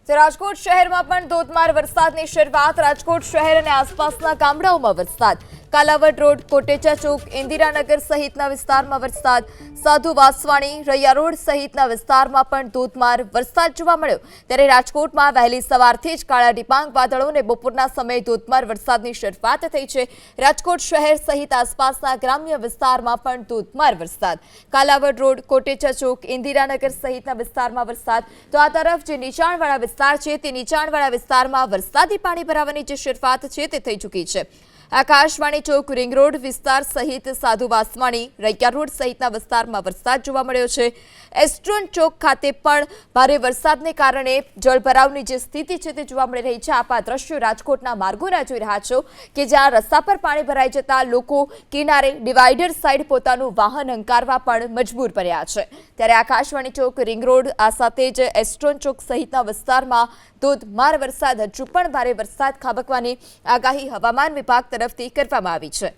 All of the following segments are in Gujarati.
તો રાજકોટ શહેરમાં પણ ધોધમાર વરસાદની શરૂઆત। રાજકોટ શહેર અને આસપાસના ગામડાઓમાં વરસાદ। કાલાવડ રોડ, કોટેચા ચોક, ઇન્દિરાનગર સહિતના વિસ્તારમાં વરસાદ। સાધુ વાસવાણી, રૈયા રોડ સહિતના વિસ્તારમાં પણ ધોધમાર વરસાદ જોવા મળ્યો। ત્યારે રાજકોટમાં વહેલી સવારથી જ કાળા ડિબાંગ વાદળો અને બપોરના સમયે ધોધમાર વરસાદની શરૂઆત થઈ છે। રાજકોટ શહેર સહિત આસપાસના ગ્રામ્ય વિસ્તારમાં પણ ધોધમાર વરસાદ। કાલાવડ રોડ, કોટેચા ચોક, ઇન્દિરાનગર સહિતના વિસ્તારમાં વરસાદ। તો આ તરફ જે નીચાણવાળા વિસ્તાર છે તે નીચાણવાળા વિસ્તારમાં વરસાદી પાણી ભરાવાની જે શરૂઆત છે તે થઈ ચૂકી છે। આકાશવાણી ચોક, રિંગ રોડ વિસ્તાર સહિત સાધુ વાસવાણી, રૈયા રોડ સહિતના વિસ્તારમાં વરસાદ જોવા મળ્યો છે। એસ્ટ્રોન ચોક ખાતે પણ ભારે વરસાદને કારણે જળભરાવની જે સ્થિતિ છે તે જોવા મળી રહી છે। આપ આ દ્રશ્યો રાજકોટના માર્ગોના જોઈ રહ્યા છો કે જ્યાં રસ્તા પર પાણી ભરાઈ જતા લોકો કિનારે ડિવાઈડર સાઈડ પોતાનું વાહન હંકારવા પણ મજબૂર બન્યા છે। ત્યારે આકાશવાણી ચોક, રિંગ રોડ આ સાથે જ એસ્ટ્રોન ચોક સહિતના વિસ્તારમાં ધોધમાર વરસાદ। હજુ પણ ભારે વરસાદ ખાબકવાની આગાહી હવામાન વિભાગ તરફથી કરવામાં આવી છે।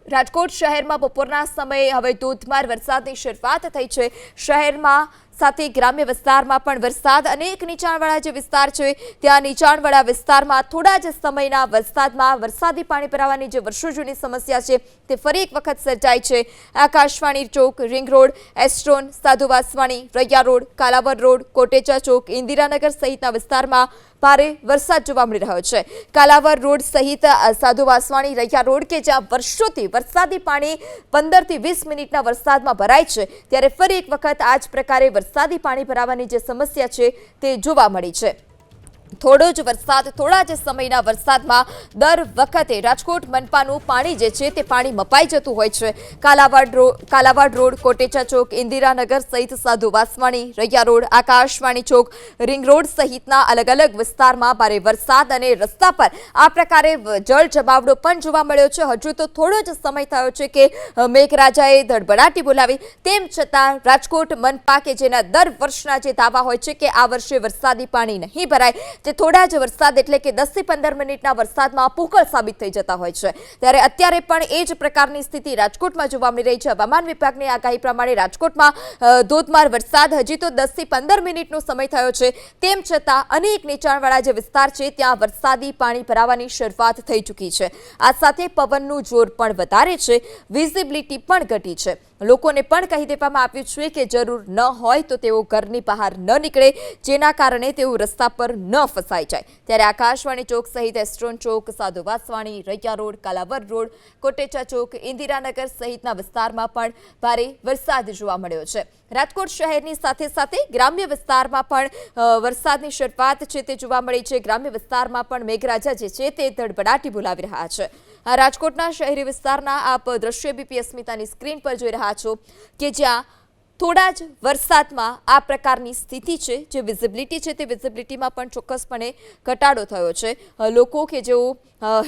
રાજકોટ શહેરમાં બપોરના સમયે હવે ધોધમાર વરસાદની શરૂઆત થઈ છે। શહેરમાં સાથે ગ્રામ્ય વિસ્તારમાં પણ વરસાદ। અનેક નીચાણવાળા જે વિસ્તાર છે ત્યાં નીચાણવાળા વિસ્તારમાં થોડા જ સમયના વરસાદમાં વરસાદી પાણી ભરાવાની જે વર્ષો જૂની સમસ્યા છે તે ફરી એક વખત સર્જાઈ છે। આકાશવાણી ચોક, રિંગ રોડ, એસ્ટ્રોન, સાધુ વાસવાણી, રૈયા રોડ, કાલાવડ રોડ, કોટેચા ચોક, ઇન્દિરાનગર સહિતના વિસ્તારમાં ભારે વરસાદ જોવા મળી રહ્યો છે। કાલાવડ રોડ સહિત સાધુ વાસવાણી, રૈયા રોડ કે જ્યાં વર્ષોથી વરસાદી પાણી 15 થી 20 મિનિટના વરસાદમાં ભરાય છે ત્યારે ફરી એક વખત આ જ પ્રકારે વરસાદી પાણી ભરાવાની જે સમસ્યા છે તે જોવા મળી છે। થોડો જ વરસાદ, થોડા જ સમયના વરસાદમાં દર વખતે રાજકોટ મનપાનું પાણી જે છે તે પાણી મપાઈ જતું હોય છે। કાલાવડ રોડ, કોટેચા ચોક, ઇન્દિરાનગર સહિત સાધુ વાસવાણી, રૈયા રોડ, આકાશવાણી ચોક, રિંગ રોડ સહિતના અલગ અલગ વિસ્તારમાં ભારે વરસાદ અને રસ્તા પર આ પ્રકારે જળ જમાવડો પણ જોવા મળ્યો છે। હજુ તો થોડો જ સમય થયો છે કે મેઘરાજાએ ધડબડાટી બોલાવી, તેમ છતાં રાજકોટ મનપા કે જેના દર વર્ષના જે દાવા હોય છે કે આ વર્ષે વરસાદી પાણી નહીં ભરાય, જે થોડા જ વરસાદ એટલે કે 10 થી 15 મિનિટના વરસાદમાં પુખળ સાબિત થઈ જતા હોય છે। ત્યારે અત્યારે પણ એ જ પ્રકારની સ્થિતિ રાજકોટમાં જોવા મળી રહી છે। હવામાન વિભાગની આગાહી પ્રમાણે રાજકોટમાં ધોધમાર વરસાદ। હજી તો 10 થી 15 મિનિટનો સમય થયો છે, તેમ છતાં અનેક નીચાણવાળા જે વિસ્તાર છે ત્યાં વરસાદી પાણી ભરાવાની શરૂઆત થઈ ચૂકી છે। આ સાથે પવનનું જોર પણ વધારે છે, વિઝિબિલિટી પણ ઘટી છે। લોકોને પણ કહી દેવામાં આવ્યું છે કે જરૂર ન હોય તો તેઓ ઘરની બહાર ન નીકળે, જેના કારણે તેઓ રસ્તા પર ન ફસાઈ જાય। ત્યારે આકાશવાણી ચોક સહિત એસ્ટ્રોન ચોક, સાધુ વાસવાણી, રૈયા રોડ, કાલાવડ રોડ, કોટેચા ચોક, ઇન્દિરાનગર સહિતના વિસ્તારમાં પણ ભારે વરસાદ જોવા મળ્યો છે। રાજકોટ શહેરની સાથે સાથે ગ્રામ્ય વિસ્તારમાં પણ વરસાદની શરૂઆત છે તે જોવા મળી છે। ગ્રામ્ય વિસ્તારમાં પણ મેઘરાજા જે છે તે ધડબડાટી બોલાવી રહ્યા છે। રાજકોટના શહેરી વિસ્તારના આપ દ્રશ્ય બીપી અસ્મિતાની સ્ક્રીન પર જોઈ રહ્યા છો કે જ્યાં થોડા જ વરસાદમાં આ પ્રકારની સ્થિતિ છે। જે વિઝિબિલિટી છે તે વિઝિબિલિટીમાં પણ ચોક્કસપણે ઘટાડો થયો છે। લોકો કે જેઓ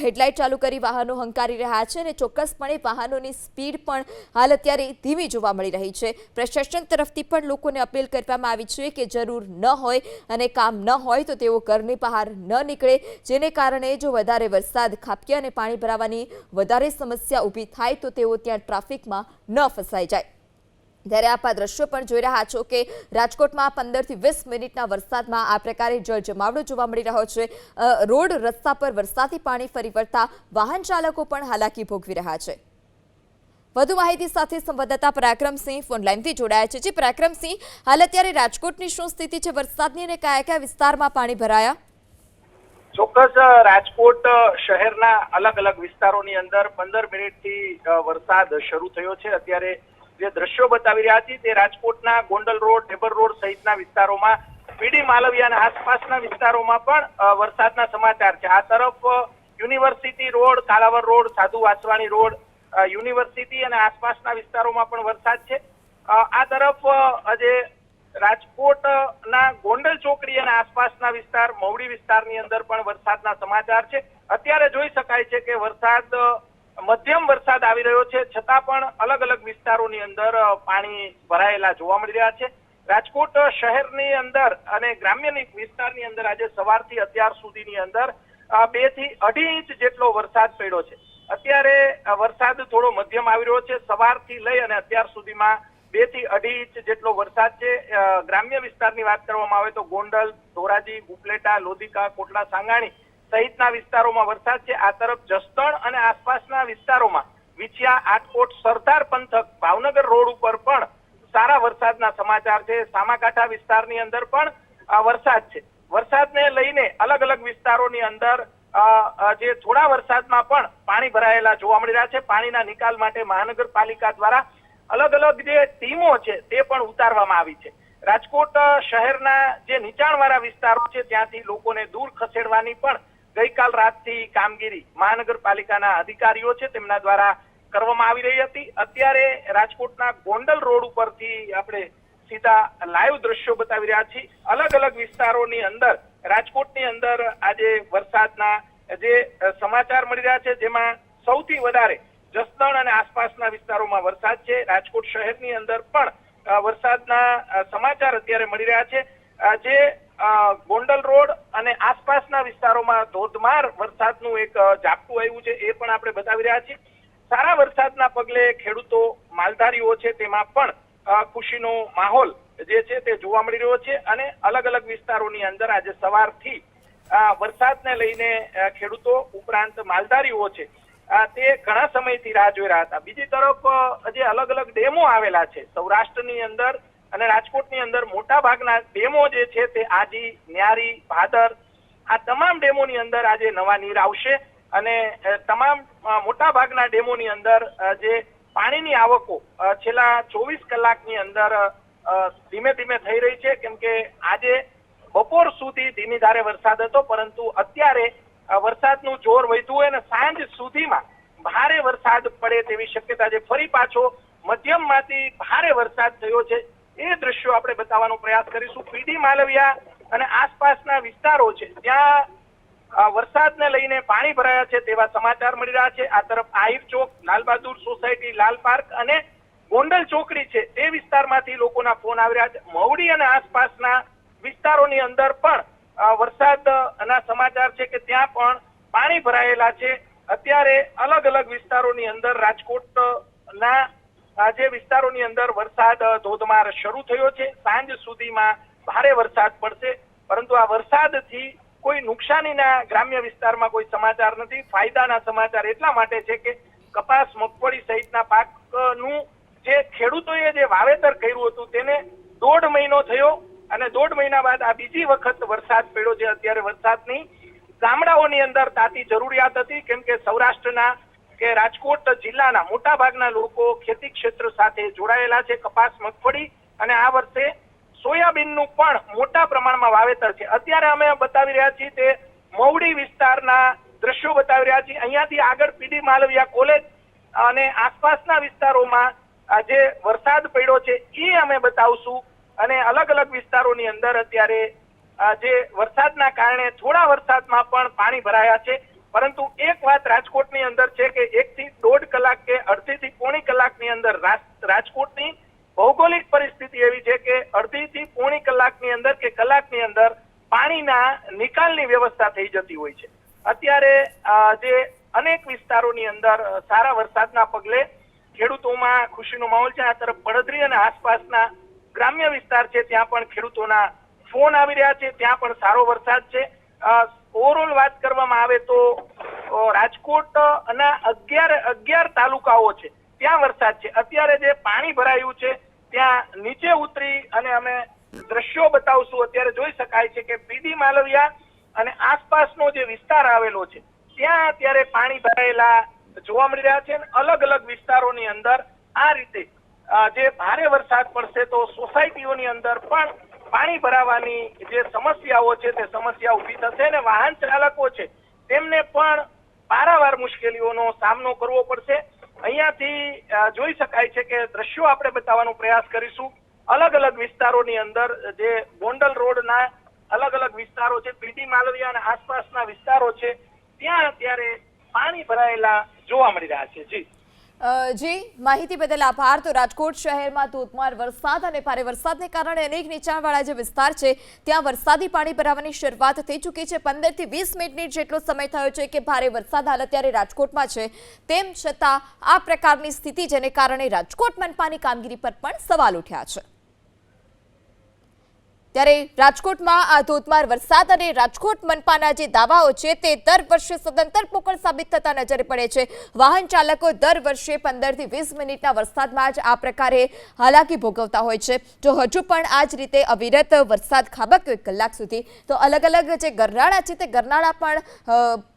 હેડલાઇટ ચાલુ કરી વાહનો હંકારી રહ્યા છે અને ચોક્કસપણે વાહનોની સ્પીડ પણ હાલ અત્યારે ધીમી જોવા મળી રહી છે। પ્રશાસન તરફથી પણ લોકોને અપીલ કરવામાં આવી છે કે જરૂર ન હોય અને કામ ન હોય તો તેઓ ઘરની બહાર ન નીકળે, જેને કારણે જો વધારે વરસાદ ખાબકે અને પાણી ભરાવાની વધારે સમસ્યા ઊભી થાય તો તેઓ ત્યાં ટ્રાફિકમાં ન ફસાઈ જાય। ત્યારે આપ આ દ્રશ્યો પણ જોઈ રહ્યા છો કે રાજકોટમાં 15 થી 20 મિનિટના વરસાદમાં આ પ્રકારે જળ જમાવડો જોવા મળી રહ્યો છે। રોડ રસ્તા પર વરસાદી પાણી ફરી વળતા વાહન ચાલકો પણ હાલાકી ભોગવી રહ્યા છે। વધુ માહિતી સાથે સંવાદદાતા પરાક્રમસિંહ ફોનલાઈનથી જોડાયા છે। જી પરાક્રમસિંહ, હાલ અત્યારે રાજકોટની શું સ્થિતિ છે વરસાદની અને કયા કયા વિસ્તારમાં પાણી ભરાયા? ચોક્કસ રાજકોટ શહેરના અલગ અલગ વિસ્તારોની અંદર 15 મિનિટથી વરસાદ શરૂ થયો છે। અત્યારે જે દ્રશ્યો બતાવી રહ્યા છે તે રાજકોટના ગોંડલ રોડ, ઢેબર રોડ સહિતના વિસ્તારોમાં, પીડી માલવિયાના આસપાસના વિસ્તારોમાં પણ વરસાદના સમાચાર છે। આ તરફ યુનિવર્સિટી રોડ, કાલાવડ રોડ, સાધુ વાસવાણી રોડ, યુનિવર્સિટી અને આસપાસના વિસ્તારોમાં પણ વરસાદ છે। આ તરફ જે રાજકોટના ગોંડલ ચોકડી અને આસપાસના વિસ્તાર, મવડી વિસ્તારની અંદર પણ વરસાદના સમાચાર છે। અત્યારે જોઈ શકાય છે કે વરસાદ મધ્યમ વરસાદ આવી રહ્યો છે, છતાં પણ અલગ અલગ વિસ્તારોની અંદર પાણી ભરાયેલા જોવા મળી રહ્યા છે। રાજકોટ શહેરની અંદર અને ગ્રામ્ય વિસ્તારની અંદર આજે સવારથી અત્યાર સુધીની અંદર 2 થી 2.5 ઇંચ જેટલો વરસાદ પડ્યો છે। અત્યારે વરસાદ થોડો મધ્યમ આવી રહ્યો છે। સવારથી લઈ અને અત્યાર સુધીમાં 2 થી 2.5 ઇંચ જેટલો વરસાદ છે. ગ્રામ્ય વિસ્તારની વાત કરવામાં આવે તો ગોંડલ, ધોરાજી, ઉપલેટા, લોધિકા, કોટડા, સાંગાણી સહિતના વિસ્તારોમાં વરસાદ છે. આ તરફ જસદણ અને આસપાસના વિસ્તારોમાં વિછિયા, આટકોટ, સરદાર પંથક, ભાવનગર રોડ ઉપર પણ સારા વરસાદના સમાચાર છે. સામાકાંઠા વિસ્તારની અંદર પણ વરસાદ છે. વરસાદને લઈને અલગ અલગ વિસ્તારોની અંદર જે થોડા વરસાદમાં પણ પાણી ભરાયેલા જોવા મળી રહ્યા છે. પાણીના નિકાલ માટે મહાનગરપાલિકા દ્વારા અલગ અલગ જે ટીમો છે તે પણ ઉતારવામાં આવી છે. રાજકોટ શહેરના જે નીચાણવાળા વિસ્તારો છે ત્યાંથી લોકોને દૂર ખસેડવાની પણ ગઈકાલ રાતથી કામગીરી મહાનગરપાલિકાના અધિકારીઓ છે તેમના દ્વારા કરવામાં આવી રહી હતી. અત્યારે રાજકોટના ગોંડલ રોડ ઉપરથી આપણે સીધા લાઈવ દ્રશ્યો બતાવી રહ્યા છીએ. અલગ અલગ વિસ્તારોની અંદર રાજકોટની અંદર આજે વરસાદના જે સમાચાર મળી રહ્યા છે જેમાં સૌથી વધારે જસદણ અને આસપાસના વિસ્તારોમાં વરસાદ છે. રાજકોટ શહેરની અંદર પણ વરસાદના સમાચાર અત્યારે મળી રહ્યા છે. જે ગોંડલ રોડ અને આસપાસના વિસ્તારોમાં ધોધમાર વરસાદનું એક ઝાપટું આવ્યું છે એ પણ આપણે બતાવી રહ્યા છીએ. સારા વરસાદના પગલે ખેડૂતો, માલધારીઓ છે તેમાં પણ ખુશીનો માહોલ જે છે તે જોવા મળી રહ્યો છે અને અલગ અલગ વિસ્તારોની અંદર આજે સવારથી વરસાદને લઈને ખેડૂતો ઉપરાંત માલધારીઓ છે તે ઘણા સમયથી રાહ જોઈ રહ્યા હતા. બીજી તરફ જે અલગ અલગ ડેમો આવેલા છે સૌરાષ્ટ્રની અંદર અને રાજકોટની અંદર મોટા ભાગના ડેમો જે છે તે આજી, ન્યારી, ભાદર આ તમામ ડેમોની અંદર આજે નવા નીર આવશે અને તમામ મોટા ભાગના ડેમોની અંદર જે પાણીની આવકો છેલ્લા 24 કલાકની અંદર ધીમે ધીમે થઈ રહી છે. કેમ કે આજે બપોર સુધી ધીમી ધારે વરસાદ હતો પરંતુ અત્યારે વરસાદનું જોર વધ્યું હોય અને સાંજ સુધીમાં ભારે વરસાદ પડે તેવી શક્યતા છે. ફરી પાછો મધ્યમમાંથી ભારે વરસાદ થયો છે એ દ્રશ્યો આપણે બતાવવાનો પ્રયાસ કરીશું. પીડી માલવિયા અને આસપાસના વિસ્તારો છે ત્યાં વરસાદને લઈને પાણી ભરાયા છે તેવા સમાચાર મળી રહ્યા છે. આ તરફ આહિર ચોક, લાલબહાદુર સોસાયટી, લાલ પાર્ક અને ગોંડલ ચોકડી છે તે વિસ્તારમાંથી લોકોના ફોન આવી રહ્યા છે. મવડી અને આસપાસના વિસ્તારોની અંદર પણ વરસાદના સમાચાર છે કે ત્યાં પણ પાણી ભરાયેલા છે. અત્યારે અલગ અલગ વિસ્તારોની અંદર રાજકોટના જે વિસ્તારોની અંદર વરસાદ ધોધમાર શરૂ થયો છે. સાંજ સુધીમાં ભારે વરસાદ પડશે પરંતુ આ વરસાદથી કોઈ નુકસાનીના ગ્રામ્ય વિસ્તારમાં કોઈ સમાચાર નથી. ફાયદાના સમાચાર એટલા માટે છે કે કપાસ, મગફળી સહિતના પાકનું જે ખેડૂતોએ જે વાવેતર કર્યું હતું તેને 1.5 મહિનો થયો અને 1.5 મહિના બાદ આ બીજી વખત વરસાદ પડ્યો છે. અત્યારે વરસાદની ગામડાઓની અંદર તાતી જરૂરિયાત હતી કેમ કે સૌરાષ્ટ્રના કે રાજકોટ જિલ્લાના મોટા ભાગના લોકો ખેતી ક્ષેત્ર સાથે જોડાયેલા છે. કપાસ, મગફળી અને આ વર્ષે સોયાબીનનું પણ મોટા પ્રમાણમાં વાવેતર છે. અત્યારે અમે બતાવી રહ્યા છીએ તે મવડી વિસ્તારના દ્રશ્યો બતાવી રહ્યા છીએ. અહીંયાથી આગળ પીડી માલવિયા કોલેજ અને આસપાસના વિસ્તારોમાં જે વરસાદ પડ્યો છે એ અમે બતાવશું અને અલગ અલગ વિસ્તારોની અંદર અત્યારે જે વરસાદના કારણે થોડા વરસાદમાં પણ પાણી ભરાયા છે. પરંતુ એક વાત રાજકોટની અંદર છે કે 1 થી 1.5 કલાક કે અડધી થી પોણી કલાકની અંદર રાજકોટની ભૌગોલિક પરિસ્થિતિ એવી છે કે અડધી થી પોણી કલાકની અંદર કે કલાકની અંદર પાણીના નિકાલની વ્યવસ્થા થઈ જતી હોય છે. અત્યારે જે અનેક વિસ્તારોની અંદર સારા વરસાદના પગલે ખેડૂતોમાં ખુશીનો માહોલ છે. આ તરફ પડદરી અને આસપાસના ગ્રામ્ય વિસ્તાર છે ત્યાં પણ ખેડૂતોના ફોન આવી રહ્યા છે. ત્યાં પણ સારો વરસાદ છે. ઓવરઓલ વાત કરવામાં આવે તો રાજકોટ અને 11 તાલુકાઓ છે ત્યાં વરસાદ છે. અત્યારે જે પાણી ભરાયું છે ત્યાં નીચે ઉતરી અને અમે દ્રશ્યો બતાવશું. અત્યારે જોઈ શકાય છે કે પીડી માલવિયા અને આસપાસનો જે વિસ્તાર આવેલો છે ત્યાં અત્યારે પાણી ભરાયેલા જોવા મળી રહ્યા છે. અલગ અલગ વિસ્તારોની અંદર આ રીતે જે ભારે વરસાદ પડશે તો સોસાયટીઓની અંદર પણ પાણી ભરાવાની જે સમસ્યાઓ છે તે સમસ્યા ઊભી થશે અને વાહન ચાલકો છે તેમને પણ પારાવાર મુશ્કેલીઓનો સામનો કરવો પડશે. અહીંયાથી જોઈ શકાય છે કે દ્રશ્યો આપણે બતાવવાનો પ્રયાસ કરીશું. અલગ અલગ વિસ્તારોની અંદર જે ગોંડલ રોડના અલગ અલગ વિસ્તારો છે, પીડી માલવિયા અને આસપાસના વિસ્તારો છે ત્યાં અત્યારે પાણી ભરાયેલા જોવા મળી રહ્યા છે. જી જી માહિતી બદલ આભાર. તો રાજકોટ શહેરમાં ધોધમાર વરસાદ અને ભારે વરસાદને કારણે અનેક નીચાણવાળા જે વિસ્તાર છે ત્યાં વરસાદી પાણી ભરાવાની શરૂઆત થઈ ચૂકી છે. 15 થી 20 મિનિટ જેટલો સમય થયો છે કે ભારે વરસાદ હાલ અત્યારે રાજકોટમાં છે. તેમ છતાં આ પ્રકારની સ્થિતિ જેને કારણે રાજકોટ મનપાની કામગીરી પર પણ સવાલ ઉઠ્યા છે. ત્યારે રાજકોટમાં આ ધોધમાર વરસાદ અને રાજકોટ મનપાના જે દાવાઓ છે તે દર વર્ષે સદંતર પોકળ સાબિત થતા નજરે પડે છે. વાહન ચાલકો દર વર્ષે 15 થી 20 મિનિટના વરસાદમાં જ આ પ્રકારે હાલાકી ભોગવતા હોય છે. જો હજુ પણ આ જ રીતે અવિરત વરસાદ ખાબક્યો 1 કલાક સુધી તો અલગ અલગ જે ગરનાળા છે તે ગરનાળા પણ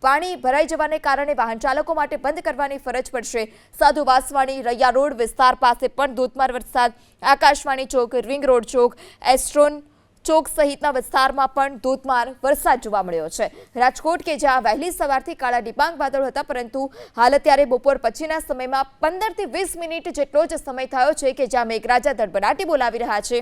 પાણી ભરાઈ જવાને કારણે વાહન ચાલકો માટે બંધ કરવાની ફરજ પડશે. સાધુ વાસવાણી રૈયા રોડ વિસ્તાર પાસે પણ ધોધમાર વરસાદ, આકાશવાણી ચોક, રિંગ રોડ ચોક, એસ્ટ્રોન ચોક સહિતના વિસ્તારમાં પણ ધોધમાર વરસાદ જોવા મળ્યો છે. રાજકોટ કે જ્યાં વહેલી સવારથી કાળા ડિબાંગ વાદળો હતા પરંતુ હાલ અત્યારે બપોર પછીના સમયમાં 15 થી 20 મિનિટ જેટલો જ સમય થયો છે કે જ્યાં મેઘરાજા ધડબડાટી બોલાવી રહ્યા છે.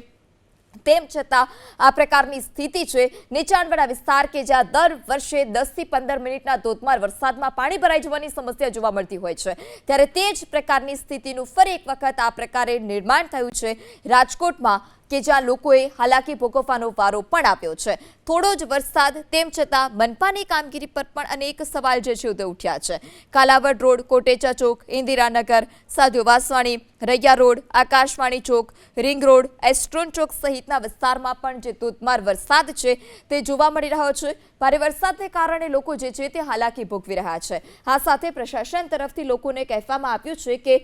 તેમ છતાં આ પ્રકારની સ્થિતિ છે. નીચાણવાળા વિસ્તાર કે જ્યાં દર વર્ષે 10 થી 15 મિનિટના ધોધમાર વરસાદમાં પાણી ભરાઈ જવાની સમસ્યા જોવા મળતી હોય છે ત્યારે તે જ પ્રકારની સ્થિતિનું ફરી એક વખત આ પ્રકારે નિર્માણ થયું છે રાજકોટમાં કે જ્યાં લોકોએ હાલાકી ભોગવવાનો વારો પણ આપ્યો છે. થોડો જ વરસાદ તેમ છતાં મનપાની કામગીરી પર પણ અનેક સવાલ જે છે તે ઉઠ્યા છે. કાલાવડ રોડ, કોટેચા ચોક, ઇન્દિરાનગર, સાધુ વાસવાણી, રૈયા રોડ, આકાશવાણી ચોક, રિંગ રોડ, એસ્ટ્રોન ચોક સહિતના વિસ્તારમાં પણ જે ધોધમાર વરસાદ છે તે જોવા મળી રહ્યો છે. ભારે વરસાદને કારણે લોકો જે છે તે હાલાકી ભોગવી રહ્યા છે. આ સાથે પ્રશાસન તરફથી લોકોને કહેવામાં આવ્યું છે કે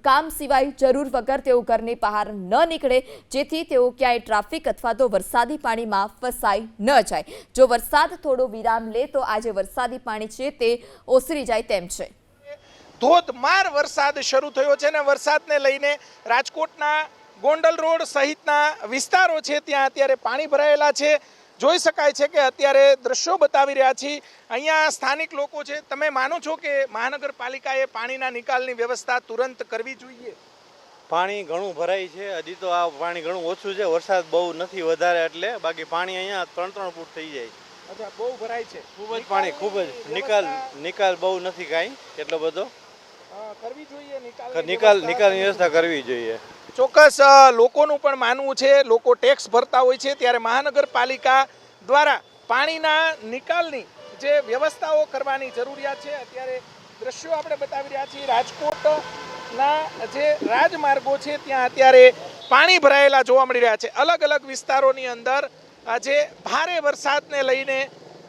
કામ સિવાય જરૂર વગર તેઓ ઘરની બહાર ન નીકળે જેથી તેઓ ક્યાંય ટ્રાફિક અથવા તો વરસાદી પાણીમાં ફસાઈ ન જાય. જો વરસાદ થોડો વિરામ લે તો આજે વરસાદી પાણી છે તે ઓસરી જાય તેમ છે. ધોધમાર વરસાદ શરૂ થયો છે અને વરસાદને લઈને રાજકોટના ગોંડલ રોડ સહિતના વિસ્તારો છે ત્યાં અત્યારે પાણી ભરાયેલા છે. જોઈ શકાય છે કે અત્યારે દ્રશ્યો બતાવી રહ્યા છીએ. અહીંયા સ્થાનિક લોકો છે. તમે માનો છો કે મહાનગરપાલિકાએ પાણીના નિકાલની વ્યવસ્થા તુરંત કરવી જોઈએ? પાણી ઘણું ભરાય છે. હજી તો આ પાણી ઘણું ઓછું છે. વરસાદ બહુ નથી વધારે એટલે બાકી પાણી અહીંયા 3-3 ફૂટ થઈ જાય. અચ્છા, બહુ ભરાય છે. ખૂબ જ પાણી, ખૂબ જ નિકાલ બહુ નથી કાંઈ એટલો બધો. કરવી જોઈએ નિકાલની વ્યવસ્થા કરવી જોઈએ. ચોક્કસ લોકોનું પણ માનવું છે. લોકો ટેક્સ ભરતા હોય છે ત્યારે મહાનગરપાલિકા દ્વારા પાણીના નિકાલની જે વ્યવસ્થાઓ કરવાની જરૂરિયાત છે. અત્યારે દ્રશ્યો આપણે બતાવી રહ્યા છીએ. રાજકોટના જે રાજમાર્ગો છે ત્યાં અત્યારે પાણી ભરાયેલા જોવા મળી રહ્યા છે. અલગ અલગ વિસ્તારોની અંદર આજે ભારે વરસાદને લઈને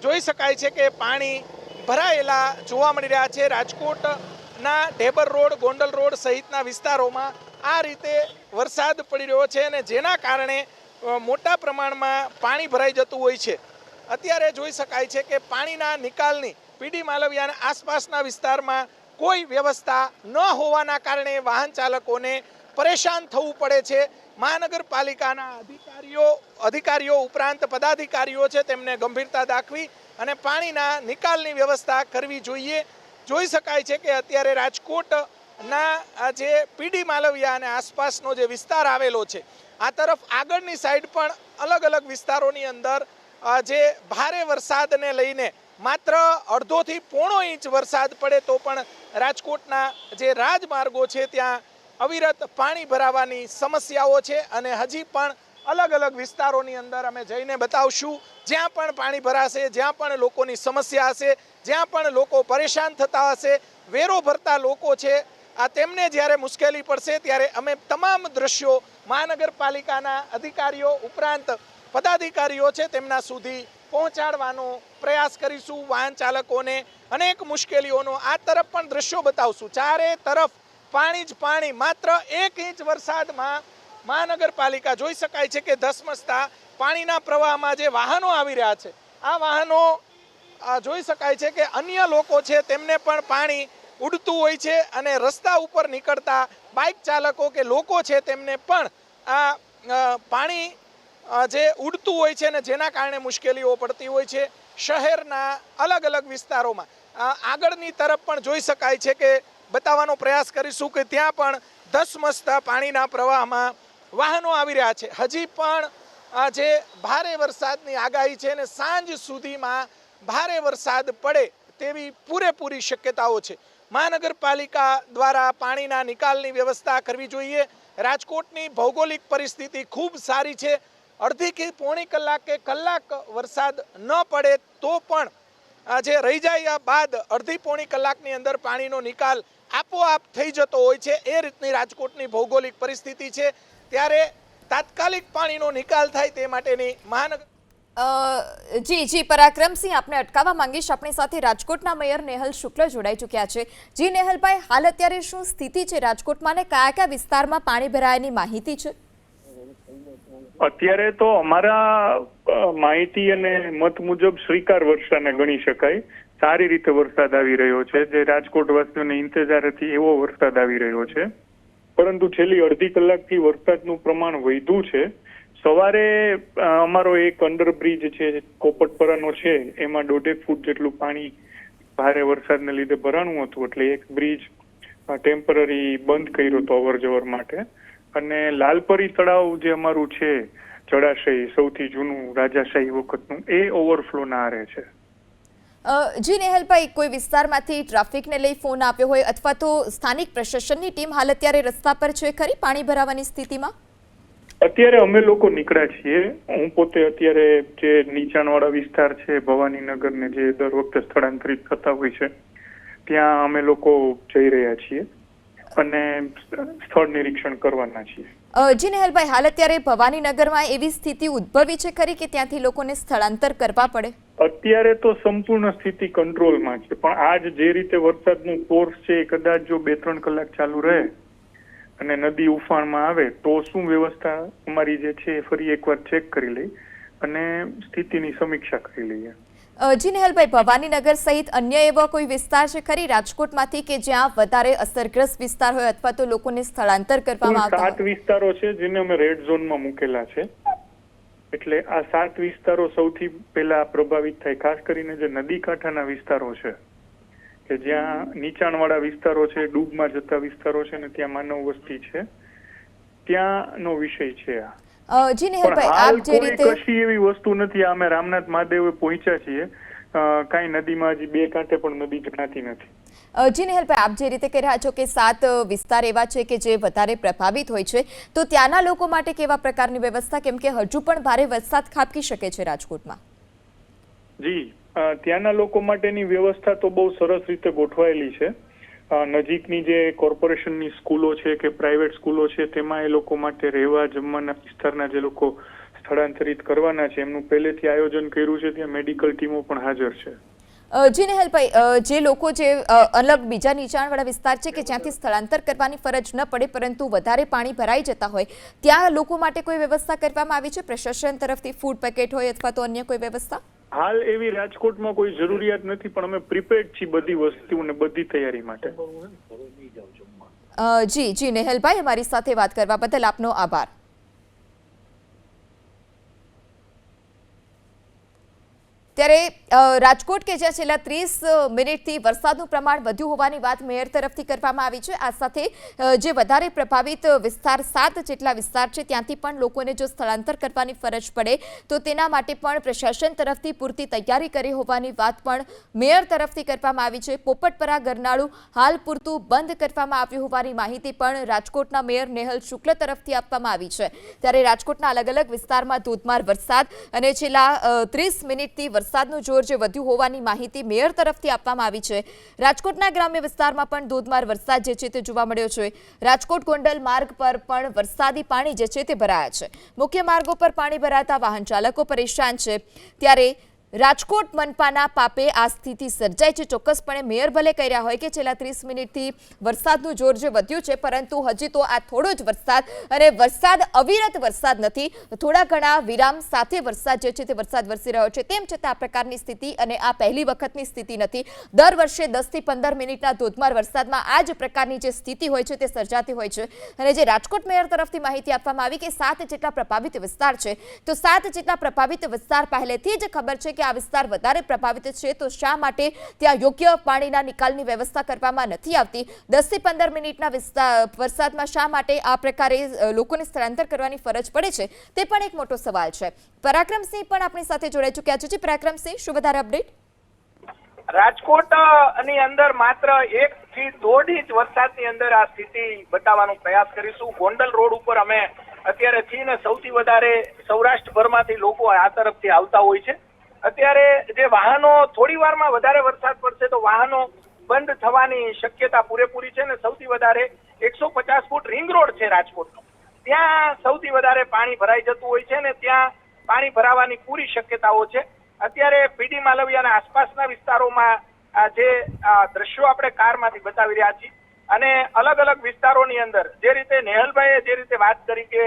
જોઈ શકાય છે કે પાણી ભરાયેલા જોવા મળી રહ્યા છે. રાજકોટના ઢેબર રોડ, ગોંડલ રોડ સહિતના વિસ્તારોમાં આ રીતે વરસાદ પડી રહ્યો છે અને જેના કારણે મોટા પ્રમાણમાં પાણી ભરાઈ જતું હોય છે. અત્યારે જોઈ શકાય છે કે પાણીના નિકાલની પીડી માલવિયાના આસપાસના વિસ્તારમાં કોઈ વ્યવસ્થા ન હોવાના કારણે વાહન ચાલકોને પરેશાન થવું પડે છે. મહાનગરપાલિકાના અધિકારીઓ ઉપરાંત પદાધિકારીઓ છે તેમને ગંભીરતા દાખવી અને પાણીના નિકાલની વ્યવસ્થા કરવી જોઈએ. જોઈ શકાય છે કે અત્યારે રાજકોટના જે પીડી માલવિયા અને આસપાસનો જે વિસ્તાર આવેલો છે આ તરફ આગળની સાઈડ પણ અલગ અલગ વિસ્તારોની અંદર જે ભારે વરસાદને લઈને માત્ર 1.5 થી 1.5 ઇંચ વરસાદ પડે તો પણ રાજકોટના જે રાજમાર્ગો છે ત્યાં અવિરત પાણી ભરાવાની સમસ્યાઓ છે અને હજી પણ અલગ અલગ વિસ્તારોની અંદર અમે જઈને બતાવશું. જ્યાં પણ પાણી ભરાશે, જ્યાં પણ લોકોની સમસ્યા હશે, જ્યાં પણ લોકો પરેશાન થતા હશે, વેરો ભરતા લોકો છે આ તેમને જ્યારે મુશ્કેલી પડશે ત્યારે અમે તમામ દ્રશ્યો મહાનગરપાલિકાના અધિકારીઓ ઉપરાંત પદાધિકારીઓ છે તેમના સુધી પહોંચાડવાનો પ્રયાસ કરીશું. વાહન ચાલકોને અનેક મુશ્કેલીઓનો આ તરફ પણ દ્રશ્યો બતાવશું. ચારે તરફ પાણી જ પાણી. માત્ર 1 ઇંચ વરસાદમાં મહાનગરપાલિકા જોઈ શકાય છે કે ધસમસતા પાણીના પ્રવાહમાં જે વાહનો આવી રહ્યા છે આ વાહનો જોઈ શકાય છે કે અન્ય લોકો છે તેમને પણ પાણી ઉડતું હોય છે અને રસ્તા ઉપર નીકળતા બાઇક ચાલકો કે લોકો છે તેમને પણ આ પાણી જે ઉડતું હોય છે અને જેના કારણે મુશ્કેલીઓ પડતી હોય છે. શહેરના અલગ અલગ વિસ્તારોમાં આગળની તરફ પણ જોઈ શકાય છે કે બતાવવાનો પ્રયાસ કરીશું કે ત્યાં પણ ધસમસતા પાણીના પ્રવાહમાં વાહનો આવી રહ્યા છે. હજી પણ જે ભારે વરસાદની આગાહી છે અને સાંજ સુધીમાં ભારે વરસાદ પડે તેવી પૂરેપૂરી શક્યતાઓ છે. મહાનગરપાલિકા દ્વારા પાણીના નિકાલની વ્યવસ્થા કરવી જોઈએ। રાજકોટની ભૌગોલિક પરિસ્થિતિ ખૂબ સારી છે। અડધી કે પોણી કલાકે કલાક વરસાદ ન પડે તો પણ આજે રહી જાય બાદ અડધી પોણી કલાકની અંદર પાણીનો નિકાલ આપોઆપ થઈ જતો હોય છે। એ રીતની રાજકોટની ભૌગોલિક પરિસ્થિતિ છે। ત્યારે તાત્કાલિક પાણીનો નિકાલ થાય તે માટેની જી પરાક્રમસિંહ, આપને અટકાવવા માંગીશ। આપણી સાથે રાજકોટના મેયર નેહલ શુક્લ જોડાઈ ચૂક્યા છે। જી નેહલભાઈ, હાલ અત્યારે શું સ્થિતિ છે રાજકોટમાં ને કયા કયા વિસ્તારમાં પાણી ભરાયાની માહિતી છે? અત્યારે તો અમારા માહિતી અને મત મુજબ શ્રીકાર વર્ષાને ગણી શકાય। સારી રીતે વરસાદ આવી રહ્યો છે, જે રાજકોટ વાસીઓને ઇંતજાર હતી એવો વરસાદ આવી રહ્યો છે। પરંતુ છેલ્લી અડધી કલાકથી વરસાદનું પ્રમાણ વધ્યું છે। સવારે અમારો એક અંડરબ્રિજ છે કોપટપરાનો છે, એમાં 1.5 ફૂટ જેટલું પાણી ભારે વરસાદને લીધે ભરાણું હતું, એટલે એક બ્રિજ ટેમ્પરરી બંધ કર્યો હતો અવર જવર માટે। અને લાલપરી તળાવ જે અમારું છે જળાશય, સૌથી જૂનું રાજાશાહી વખતનું, એ ઓવરફ્લો ના આરે છે। જી નેહલભાઈ, કોઈ વિસ્તારમાંથી ટ્રાફિકને લઈ ફોન આપ્યો હોય અથવા તો સ્થાનિક પ્રશાસનની ટીમ હાલ અત્યારે રસ્તા પર છે ખરી પાણી ભરાવાની સ્થિતિમાં? અત્યારે અમે લોકો નીકળ્યા છીએ। હું પોતે અત્યારે જે નીચાણવાળા વિસ્તાર છે ભવાનીનગર ને જે દર વખતે સ્થળાંતરિત થતા હોય છે ત્યાં અમે લોકો જઈ રહ્યા છીએ અને સ્થળ નિરીક્ષણ કરવાના છીએ। જી નેહલભાઈ, હાલ અત્યારે ભવાનીનગરમાં એવી સ્થિતિ ઉદ્ભવી છે ખરી કે ત્યાંથી લોકોને સ્થળાંતર કરવા પડે? અત્યારે તો સંપૂર્ણ સ્થિતિ કંટ્રોલમાં છે, પણ આજ જે રીતે વરસાદનું ફોર્સ છે એ કદાચ જો 2-3 કલાક ચાલુ રહે અને નદી ઉફાણમાં આવે તો શું વ્યવસ્થા અમારી જે છે ફરી એકવાર ચેક કરી લઈ અને સ્થિતિની સમીક્ષા કરી લઈએ। જી નેહલભાઈ, ભવાનીનગર સહિત અન્ય એવા કોઈ વિસ્તાર છે ખરી રાજકોટમાંથી કે જ્યાં વધારે અસરગ્રસ્ત વિસ્તાર હોય અથવા તો લોકોને સ્થળાંતર કરવામાં આવતા હોય? 7 વિસ્તારો છે જેને અમે રેડ ઝોનમાં મૂકેલા છે, એટલે આ 7 વિસ્તારો સૌથી પહેલા પ્રભાવિત થાય। ખાસ કરીને જે નદી કાંઠાના વિસ્તારો છે કે જ્યાં નીચાણવાળા વિસ્તારો છે, ડૂબમાં જતા વિસ્તારો છે ને ત્યાં માનવ વસ્તી છે, ત્યાંનો વિષય છે આ। જી નેહલભાઈ, આપ જે રીતે કશી એવી વસ્તુ નથી। અમે રામનાથ મહાદેવે પહોંચ્યા છીએ, કાંઈ નદીમાં હજી 2 કાંઠે પણ નદી જણાતી નથી। જી નેહલભાઈ, આપ જે રીતે કહી રહ્યા છો કે 7 વિસ્તાર એવા છે કે જે વધારે પ્રભાવિત હોય છે, તો ત્યાંના લોકો માટે કેવા પ્રકારની વ્યવસ્થા, કેમ કે હજુ પણ ભારે વરસાદ ખાબકી શકે છે રાજકોટમાં? જી, ત્યાંના લોકો માટેની વ્યવસ્થા તો બહુ સરસ રીતે ગોઠવાયેલી છે। નજીકની જે કોર્પોરેશનની સ્કૂલો છે કે પ્રાઇવેટ સ્કૂલો છે તેમાં એ લોકો માટે રહેવા જમવાના વિસ્તારના જે લોકો સ્થળાંતરિત કરવાના છે એમનું પહેલેથી આયોજન કર્યું છે। ત્યાં મેડિકલ ટીમો પણ હાજર છે। જી નેહલભાઈ, જે લોકો જે અલગ બીજા નીચાણવાળા વિસ્તાર છે કે જ્યાંથી સ્થળાંતર કરવાની ફરજ ન પડે પરંતુ વધારે પાણી ભરાઈ જતા હોય, ત્યાં લોકો માટે કોઈ વ્યવસ્થા કરવામાં આવી છે પ્રશાસન તરફથી? ફૂડ પેકેટ હોય અથવા તો અન્ય કોઈ વ્યવસ્થા? હાલ એવી રાજકોટમાં કોઈ જરૂરિયાત નથી, પણ અમે પ્રિપેર્ડ છીએ બધી વસ્તુઓને બધી તૈયારી માટે। જી નેહલભાઈ, અમારી સાથે વાત કરવા બદલ આપનો આભાર। ત્યારે રાજકોટ કે જ્યાં છેલ્લા 30 મિનિટથી વરસાદનું પ્રમાણ વધ્યું હોવાની વાત મેયર તરફથી કરવામાં આવી છે। આ સાથે જે વધારે પ્રભાવિત વિસ્તાર 7 જેટલા વિસ્તાર છે ત્યાંથી પણ લોકોને જો સ્થળાંતર કરવાની ફરજ પડે તો તેના માટે પણ પ્રશાસન તરફથી પૂરતી તૈયારી કરી હોવાની વાત પણ મેયર તરફથી કરવામાં આવી છે। પોપટપરા ગરનાળું હાલ પૂરતું બંધ કરવામાં આવ્યું હોવાની માહિતી પણ રાજકોટના મેયર નેહલ શુક્લ તરફથી આપવામાં આવી છે। ત્યારે રાજકોટના અલગ અલગ વિસ્તારમાં ધોધમાર વરસાદ અને છેલ્લા 30 મિનિટથી વરસાદનું જોર જે વધ્યું હોવાની માહિતી મેયર તરફથી આપવામાં આવી છે। રાજકોટના ગ્રામ્ય વિસ્તારમાં પણ ધોધમાર વરસાદ જે છે તે જોવા મળ્યો છે। રાજકોટ ગોંડલ માર્ગ પર પણ વરસાદી પાણી જે છે તે ભરાયા છે। મુખ્ય માર્ગો પર પાણી ભરાતા વાહન ચાલકો પરેશાન છે। ત્યારે રાજકોટ મનપાના પાપે આ સ્થિતિ સર્જાઈ છે। ચોક્કસપણે મેયર ભલે કહી રહ્યા હોય કે છેલ્લા 30 મિનિટથી વરસાદનું જોર જે વધ્યું છે, પરંતુ હજી તો આ થોડો જ વરસાદ અને વરસાદ અવિરત વરસાદ નથી, થોડા ઘણા વિરામ સાથે વરસાદ જે છે તે વરસાદ વરસી રહ્યો છે। તેમ છતાં આ પ્રકારની સ્થિતિ અને આ પહેલી વખતની સ્થિતિ નથી। દર વર્ષે 10 થી 15 મિનિટના ધોધમાર વરસાદમાં આ જ પ્રકારની જે સ્થિતિ હોય છે તે સર્જાતી હોય છે। અને જે રાજકોટ મેયર તરફથી માહિતી આપવામાં આવી કે 7 જેટલા પ્રભાવિત વિસ્તાર છે, તો 7 જેટલા પ્રભાવિત વિસ્તાર પહેલેથી જ ખબર છે કે આ વિસ્તાર વધારે પ્રભાવિત છે, તો શા માટે ત્યાં યોગ્ય પાણીના નિકાલની વ્યવસ્થા કરવામાં નથી આવતી? 10 થી 15 મિનિટના વરસાદમાં શા માટે આ પ્રકારે લોકોને સ્થળાંતર કરવાની ફરજ પડે છે તે પણ એક મોટો સવાલ છે। પરાક્રમસિંહ પણ આપણી સાથે જોડાઈ ચૂક્યા છે। પરાક્રમસિંહ, શું વધારે અપડેટ? રાજકોટ ની અંદર માત્ર 1 થી 1.5 ઇંચ વરસાદની અંદર આ સ્થિતિ બતાવવાનો પ્રયાસ કરીશું. ગોંડલ રોડ ઉપર અમે અત્યારે છીએ ને સૌથી વધારે સૌરાષ્ટ્રભરમાંથી લોકો આ તરફથી આવતા હોય છે. અત્યારે જે વાહનો થોડી વારમાં વધારે વરસાદ પડશે તો વાહનો બંધ થવાની શક્યતા પૂરેપૂરી છે ને સૌથી વધારે 150 ફૂટ રિંગ રોડ છે રાજકોટનો, ત્યાં સૌથી વધારે પાણી ભરાઈ જતું હોય છે ને ત્યાં પાણી ભરાવાની પૂરી શક્યતાઓ છે. અત્યારે પીડી માલવિયાના આસપાસના વિસ્તારોમાં જે દ્રશ્યો આપણે કારમાંથી બતાવી રહ્યા છીએ અને અલગ અલગ વિસ્તારોની અંદર જે રીતે નેહલભાઈએ જે રીતે વાત કરી કે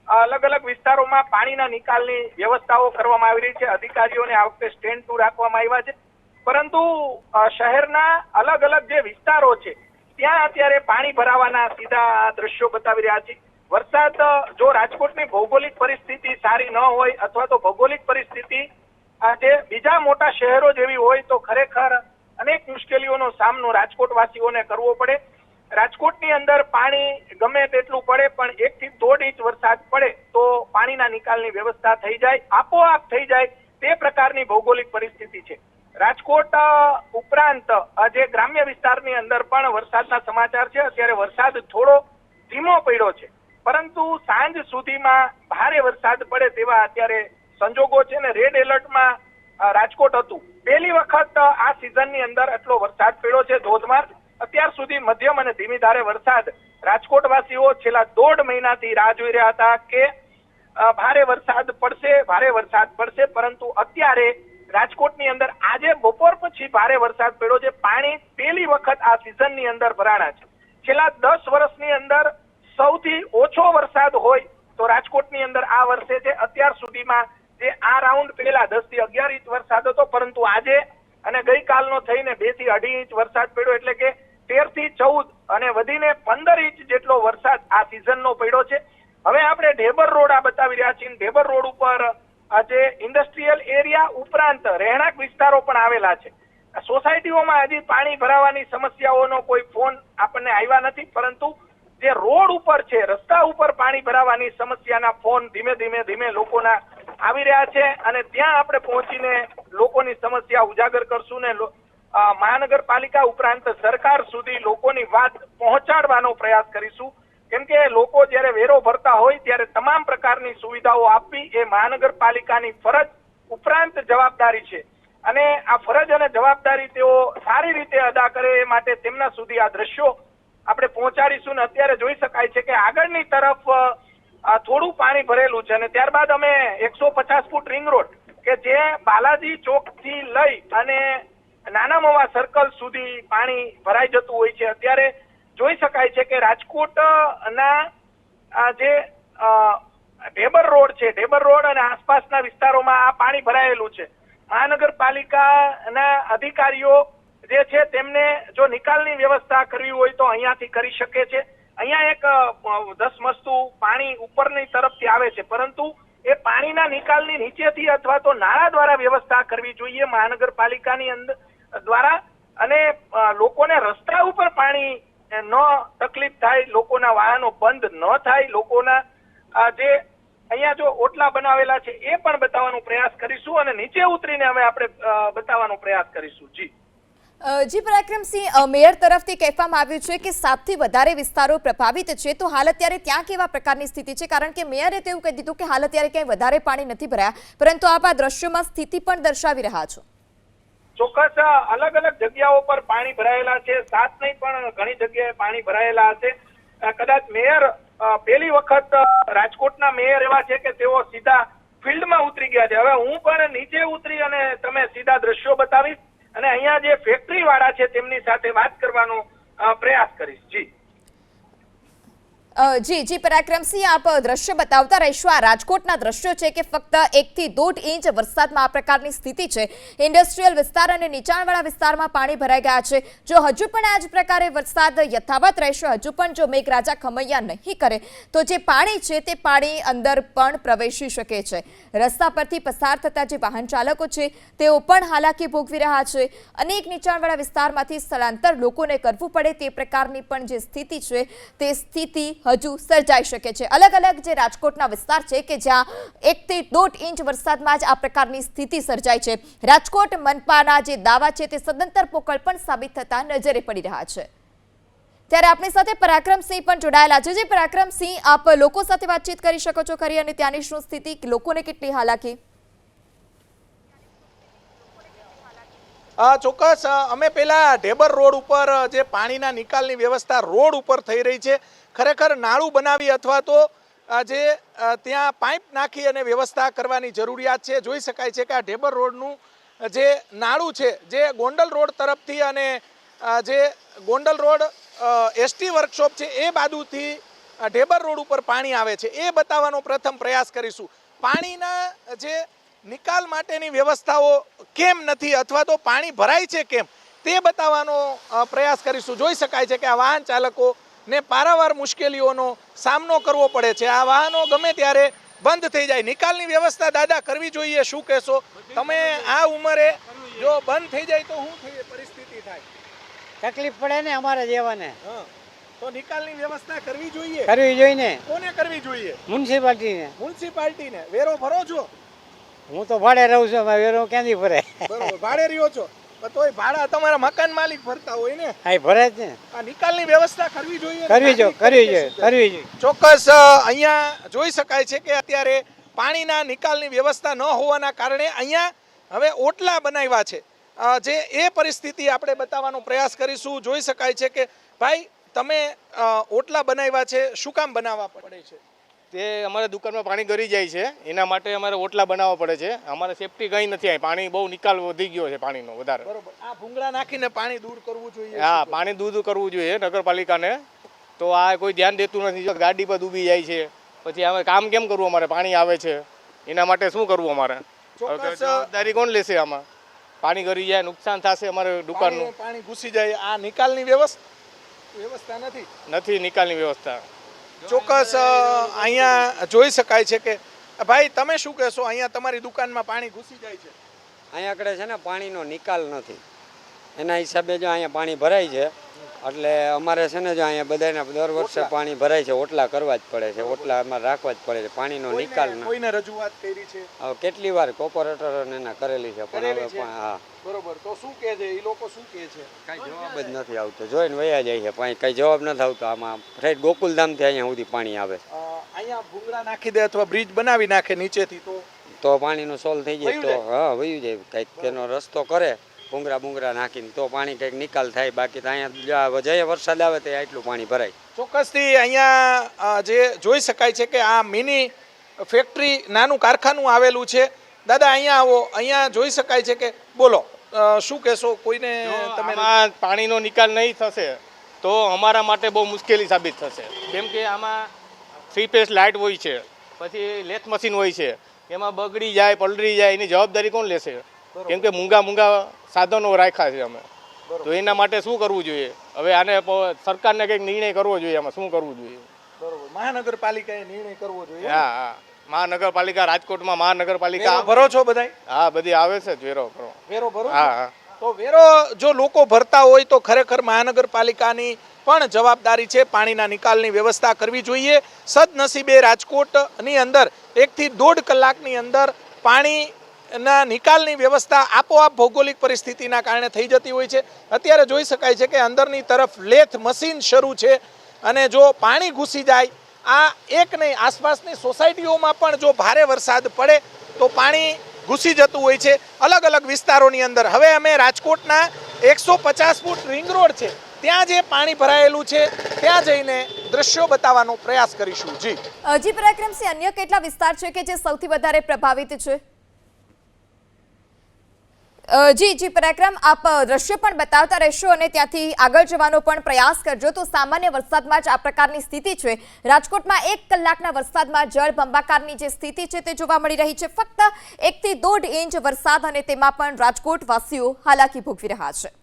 અલગ અલગ વિસ્તારોમાં પાણીના નિકાલની વ્યવસ્થાઓ કરવામાં આવી રહી છે. અધિકારીઓને આ વખતે સ્ટેન્ડ ટુ રાખવામાં આવ્યા છે, પરંતુ શહેરના અલગ અલગ જે વિસ્તારો છે ત્યાં અત્યારે પાણી ભરાવાના સીધા દ્રશ્યો બતાવી રહ્યા છે. વરસાદ જો રાજકોટની ભૌગોલિક પરિસ્થિતિ સારી ન હોય અથવા તો ભૌગોલિક પરિસ્થિતિ જે બીજા મોટા શહેરો જેવી હોય તો ખરેખર અનેક મુશ્કેલીઓનો સામનો રાજકોટવાસીઓને કરવો પડે. રાજકોટની અંદર પાણી ગમે તેટલું પડે પણ 1 થી 1.5 ઇંચ વરસાદ પડે તો પાણીના નિકાલની વ્યવસ્થા થઈ જાય, આપોઆપ થઈ જાય તે પ્રકારની ભૌગોલિક પરિસ્થિતિ છે. રાજકોટ ઉપરાંત જે ગ્રામ્ય વિસ્તારની અંદર પણ વરસાદના સમાચાર છે. અત્યારે વરસાદ થોડો ધીમો પડ્યો છે, પરંતુ સાંજ સુધીમાં ભારે વરસાદ પડે તેવા અત્યારે સંજોગો છે ને રેડ એલર્ટમાં રાજકોટ હતું. પહેલી વખત આ સિઝનની અંદર આટલો વરસાદ પડ્યો છે ધોધમાર. અત્યાર સુધી મધ્યમ અને ધીમી ધારે વરસાદ રાજકોટવાસીઓ છેલ્લા 1.5 મહિનાથી રાહ જોઈ રહ્યા હતા કે ભારે વરસાદ પડશે, પરંતુ અત્યારે રાજકોટની અંદર આજે બપોર પછી ભારે વરસાદ પડ્યો છે. પાણી પહેલી વખત આ સિઝનની અંદર ભરાણા છે. છેલ્લા 10 વર્ષની અંદર સૌથી ઓછો વરસાદ હોય તો રાજકોટની અંદર આ વર્ષે છે. અત્યાર સુધીમાં જે આ રાઉન્ડ પહેલા 10 થી 11 ઇંચ વરસાદ હતો, પરંતુ આજે અને ગઈકાલનો થઈને 2 થી 2.5 ઇંચ વરસાદ પડ્યો, એટલે કે 13 થી 14 અને વધીને 15 ઇંચ જેટલો વરસાદ આ સિઝનનો પડ્યો છે. હવે આપણે ઢેબર રોડ આ બતાવી રહ્યા છીએ. ઢેબર રોડ ઉપર જે ઇન્ડસ્ટ્રીયલ એરિયા ઉપરાંત રહેણાંક વિસ્તારો પણ આવેલા છે. સોસાયટીઓમાં હજી પાણી ભરાવાની સમસ્યાઓનો કોઈ ફોન આપણને આવ્યા નથી, પરંતુ જે રોડ ઉપર છે, રસ્તા ઉપર પાણી ભરાવાની સમસ્યાના ફોન ધીમે લોકોના આવી રહ્યા છે અને ત્યાં આપણે પહોંચીને લોકોની સમસ્યા ઉજાગર કરશું ને મહાનગરપાલિકા ઉપરાંત સરકાર સુધી લોકોની વાત પહોંચાડવાનો પ્રયાસ કરીશું. કેમ કે લોકો જ્યારે વેરો ભરતા હોય ત્યારે તમામ પ્રકારની સુવિધાઓ આપવી એ મહાનગરપાલિકાની ફરજ ઉપરાંત જવાબદારી છે અને આ ફરજ અને જવાબદારી તેઓ સારી રીતે અદા કરે એ માટે તેમના સુધી આ દ્રશ્યો આપણે પહોંચાડીશું. ને અત્યારે જોઈ શકાય છે કે આગળની તરફ થોડું પાણી ભરેલું છે અને ત્યારબાદ અમે 150 ફૂટ રિંગ રોડ કે જે બાલાજી ચોક થી લઈ અને નાના મવા સર્કલ સુધી પાણી ભરાઈ જતું હોય છે. અત્યારે જોઈ શકાય છે કે રાજકોટના જે ઢેબર રોડ છે, ઢેબર રોડ અને આસપાસના વિસ્તારોમાં આ પાણી ભરાયેલું છે. મહાનગરપાલિકાના અધિકારીઓ જે છે તેમને જો નિકાલની વ્યવસ્થા કરવી હોય તો અહીંયાથી કરી શકે છે. અહીંયા એક ધસમસતું પાણી ઉપરની તરફથી આવે છે, પરંતુ એ પાણીના નિકાલની નીચેથી અથવા તો નાળા દ્વારા વ્યવસ્થા કરવી જોઈએ મહાનગરપાલિકાની અંદર દ્વારા, અને લોકોને રસ્તા ઉપર પાણી ન તકલીફ થાય, લોકોના વાહનો બંધ ન થાય, લોકોના જે અહીંયા જો ઓટલા બનાવેલા છે એ પણ બતાવવાનો પ્રયાસ કરીશું અને નીચે ઉતરીને હવે આપણે બતાવવાનો પ્રયાસ કરીશું. જી પરાક્રમસિંહ, મેયર તરફથી કહેવામાં આવ્યું છે કે 7 થી વધારે વિસ્તારો પ્રભાવિત છે, તો હાલ અત્યારે ત્યાં કેવા પ્રકારની સ્થિતિ છે? કારણ કે મેયરે તેવું કહી દીધું કે હાલ અત્યારે ક્યાંય વધારે પાણી નથી ભરાયા, પરંતુ આપ આ દ્રશ્યોમાં સ્થિતિ પણ દર્શાવી રહ્યા છો. ચોક્કસ અલગ અલગ જગ્યાઓ પર પાણી ભરાયેલા છે. 7 નહીં પણ ઘણી જગ્યાએ પાણી ભરાયેલા હશે. કદાચ મેયર પહેલી વખત રાજકોટના મેયર એવા છે કે તેઓ સીધા ફિલ્ડમાં ઉતરી ગયા છે. હવે હું પણ નીચે ઉતરી અને તમે સીધા દ્રશ્યો બતાવીશ અને અહીંયા જે ફેક્ટરી વાળા છે તેમની સાથે વાત કરવાનો પ્રયાસ કરીશ. જી પરાક્રમસિંહ, આપ દ્રશ્ય બતાવતા રહીશું. આ રાજકોટના દ્રશ્યો છે કે ફક્ત 1 થી 1.5 ઇંચ વરસાદમાં આ પ્રકારની સ્થિતિ છે. ઇન્ડસ્ટ્રીયલ વિસ્તાર અને નીચાણવાળા વિસ્તારમાં પાણી ભરાઈ ગયા છે. જો હજુ પણ આ જ પ્રકારે વરસાદ યથાવત રહેશે, હજુ પણ જો મેઘરાજા ખમૈયા નહીં કરે તો જે પાણી છે તે પાણી અંદર પણ પ્રવેશી શકે છે. રસ્તા પરથી પસાર થતા જે વાહન ચાલકો છે તેઓ પણ હાલાકી ભોગવી રહ્યા છે. અનેક નીચાણવાળા વિસ્તારમાંથી સ્થળાંતર લોકોને કરવું પડે તે પ્રકારની પણ જે સ્થિતિ છે તે સ્થિતિ હજુ સર્જાઈ શકે છે। અલગ અલગ જે રાજકોટના વિસ્તાર છે કે જ્યાં 1 થી 1.5 ઇંચ વરસાદમાં જ આ પ્રકારની સ્થિતિ સર્જાઈ છે। રાજકોટ મનપાના જે દાવા છે તે સદંતર પોકળ પણ સાબિત થતા નજરે પડી રહ્યા છે। ત્યારે આપણી સાથે પરાક્રમસિંહ પણ જોડાયેલા છે। જે પરાક્રમસિંહ, આપ લોકો સાથે વાતચીત કરી શકો છો ખરી, અને ત્યાંની શું સ્થિતિ, લોકોને કેટલી હાલાકી? ચોક્કસ અમે પેલા ઢેબર રોડ ઉપર જે પાણીના નિકાલની વ્યવસ્થા રોડ ઉપર થઈ રહી છે, ખરેખર નાળું બનાવી અથવા તો જે ત્યાં પાઇપ નાખી અને વ્યવસ્થા કરવાની જરૂરિયાત છે। જોઈ શકાય છે કે આ ઢેબર રોડનું જે નાળું છે, જે ગોંડલ રોડ તરફથી અને જે ગોંડલ રોડ એસટી વર્કશોપ છે એ બાજુથી ઢેબર રોડ ઉપર પાણી આવે છે, એ બતાવવાનો પ્રથમ પ્રયાસ કરીશું। પાણીના જે નિકાલ માટેની વ્યવસ્થાઓ કેમ નથી અથવા તો પાણી ભરાય છે કેમ, તે બતાવવાનો પ્રયાસ કરીશું। જોઈ શકાય છે કે આ વાહન ચાલકોને પારાવાર મુશ્કેલીઓનો સામનો કરવો પડે છે। આ વાહનો ગમે ત્યારે બંધ થઈ જાય। નિકાલની વ્યવસ્થા દાદા કરવી જોઈએ, શું કહેશો તમે? આ ઉંમરે જો બંધ થઈ જાય તો શું પરિસ્થિતિ થાય? તકલીફ પડે ને અમારા જેવાને। તો નિકાલની વ્યવસ્થા કરવી જોઈએ। કરવી જોઈએ ને। કોને કરવી જોઈએ? મ્યુનિસિપાલિટીને। મ્યુનિસિપાલિટીને। વેરો ભરો છો? હું તો ભાડે રહું છું, વેરો ક્યાંથી ભરે? બરોબર, ભાડે રહ્યો છો, તોય ભાડા તમારા મકાન માલિક ભરતા હોય ને? હા, ભરે જ ને। આ નિકાલની વ્યવસ્થા કરવી જોઈએ, કરવી જોઈએ। ચોક્કસ અહીંયા જોઈ શકાય છે કે અત્યારે પાણીના નિકાલની વ્યવસ્થા ન હોવાના કારણે અહીંયા હવે ઓટલા બનાવ્યા છે, જે એ પરિસ્થિતિ આપણે બતાવવાનો પ્રયાસ કરીશું। જોઈ શકાય છે કે ભાઈ તમે ઓટલા બનાવ્યા છે, શું કામ બનાવવા પડે છે? તે અમારા દુકાનમાં પાણી ગળી જાય છે, એના માટે અમારે ઓટલા બનાવવા પડે છે। અમારે સેફટી કંઈ નથી, અહીં પાણી બહુ નિકાલ વધી ગયો છે પાણીનો વધારે। બરોબર, આ ભૂંગળા નાખીને પાણી દૂર કરવું જોઈએ। હા, પાણી દૂર કરવું જોઈએ નગરપાલિકાને, તો આ કોઈ ધ્યાન દેતું નથી। ગાડી પર ડૂબી જાય છે, પછી અમે કામ કેમ કરવું? અમારે પાણી આવે છે એના માટે શું કરવું અમારે? જવાબદારી કોણ લેશે આમાં? પાણી ગળી જાય, નુકસાન થશે અમારે દુકાનનું, પાણી ઘૂસી જાય। આ નિકાલની વ્યવસ્થા નથી નિકાલની વ્યવસ્થા। ચોક્કસ અહીંયા જોઈ શકાય છે કે ભાઈ તમે શું કહેશો? અહીંયા તમારી દુકાનમાં પાણી ઘૂસી જાય છે? અહીંયા આગળ છે ને પાણીનો નિકાલ નથી, એના હિસાબે જો અહીંયા પાણી ભરાય છે, એટલે અમારે છે ને જો અહીંયા બધાને દર વર્ષે પાણી ભરાય છે, ઓટલા કરવા જ પડે છે, ઓટલા અમારે રાખવા જ પડે છે। પાણીનો નિકાલ કોઈને રજૂઆત કરી છે? હવે કેટલી વાર કોર્પોરેટરોને એના કરેલી છે, પણ હવે હા બરોબર, તો શું કહે છે એ લોકો? શું કહે છે? કાંઈ જવાબ જ નથી આવતો, જોઈને વયા જાય છે, પણ કંઈ જવાબ નથી આવતો। આમાં ફ્રેડ ગોકુલધામથી અહીંયા સુધી પાણી આવે છે। અહીંયા ભૂંગળા નાખી દે અથવા બ્રિજ બનાવી નાખે નીચેથી તો પાણીનો સોલ્વ થઈ જાય, તો હા વયું જાય, કંઈક એનો રસ્તો કરે ભૂંગળા નાખીને, તો પાણી કંઈક નિકાલ થાય। બાકી તો અહીંયા જઈએ વરસાદ આવે તો આટલું પાણી ભરાય। ચોક્કસથી અહીંયા જે જોઈ શકાય છે કે આ મિની ફેક્ટરી, નાનું કારખાનું આવેલું છે। દાદા અહીંયા આવો, અહીંયા જોઈ શકાય છે કે બોલો શું કહેશો? કોઈને તમે પાણીનો નિકાલ નહીં થશે તો અમારા માટે બહુ મુશ્કેલી સાબિત થશે, કેમ કે આમાં 3 ફેઝ લાઇટ હોય છે, પછી લેથ મશીન હોય છે, એમાં બગડી જાય, પલળી જાય, એની જવાબદારી કોણ લેશે? કેમ કે મૂંગા સાધનો રાખ્યા છે અમે, તો એના માટે શું કરવું જોઈએ? હવે આને સરકારને કંઈક નિર્ણય કરવો જોઈએ, આમાં શું કરવું જોઈએ? બરોબર, મહાનગરપાલિકાએ નિર્ણય કરવો જોઈએ। હા, મહાનગરપાલિકા, રાજકોટમાં મહાનગરપાલિકા ભરો છો બધા? હા, બધી આવે છે વેરો ભરો? હા। તો વેરો જો લોકો ભરતા હોય તો ખરેખર મહાનગરપાલિકાની પણ જવાબદારી છે, પાણીના નિકાલની વ્યવસ્થા કરવી જોઈએ। સદનસીબે રાજકોટની અંદર 1 થી 1.5 કલાકની અંદર પાણીના નિકાલની વ્યવસ્થા આપોઆપ ભૌગોલિક પરિસ્થિતિના કારણે થઈ જતી હોય છે। અત્યારે જોઈ શકાય છે કે અંદરની તરફ લેથ મશીન શરૂ છે, અને જો પાણી ઘૂસી જાય, આ એક નહીં આસપાસની સોસાયટીઓમાં પણ જો ભારે વરસાદ પડે તો પાણી ઘૂસી જતું હોય છે અલગ અલગ વિસ્તારોની અંદર। હવે અમે રાજકોટના 150 ફૂટ રિંગ રોડ છે ત્યાં જે પાણી ભરાયેલું છે ત્યાં જઈને દ્રશ્યો બતાવવાનો પ્રયાસ કરીશું। જી પરાક્રમસિંહ, અન્ય કેટલા વિસ્તાર છે કે જે સૌથી વધારે પ્રભાવિત છે? જી પરાક્રમ, આપ દ્રશ્ય પણ બતાવતા રહેશો અને ત્યાંથી આગળ જવાનો પણ પ્રયાસ કરજો। તો સામાન્ય વરસાદમાં જ આ પ્રકારની સ્થિતિ છે। રાજકોટમાં 1 કલાકના વરસાદમાં જળબંબાકારની જે સ્થિતિ છે તે જોવા મળી રહી છે। ફક્ત 1 થી 1.5 ઇંચ વરસાદ અને તેમાં પણ રાજકોટ વાસીઓ હાલાકી ભોગવી રહ્યા છે।